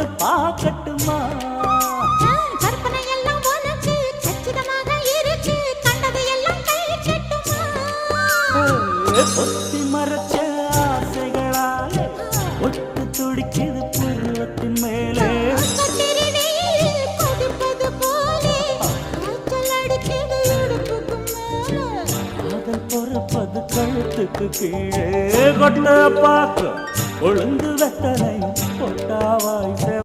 வந்து பார்க்கட்டுமா கற்பனை எல்லாம் உனக்கு கச்சிதமாக இருக்கு கண்டது எல்லாம் கை கட்டுமா ஒத்தி மறைச்ச ஆசைகளால ஒட்டு துடிக்குது பருவத்தின் மேலே கொதிப்பது போலே காய்ச்சல் அடிக்குது இடுப்புக்கு மேலே காதல் பொறுப்பது கழுத்துக்கு கீழே கொட்ட பார்க்க கொழுந்து வெத்தனை பொட்டாவாய்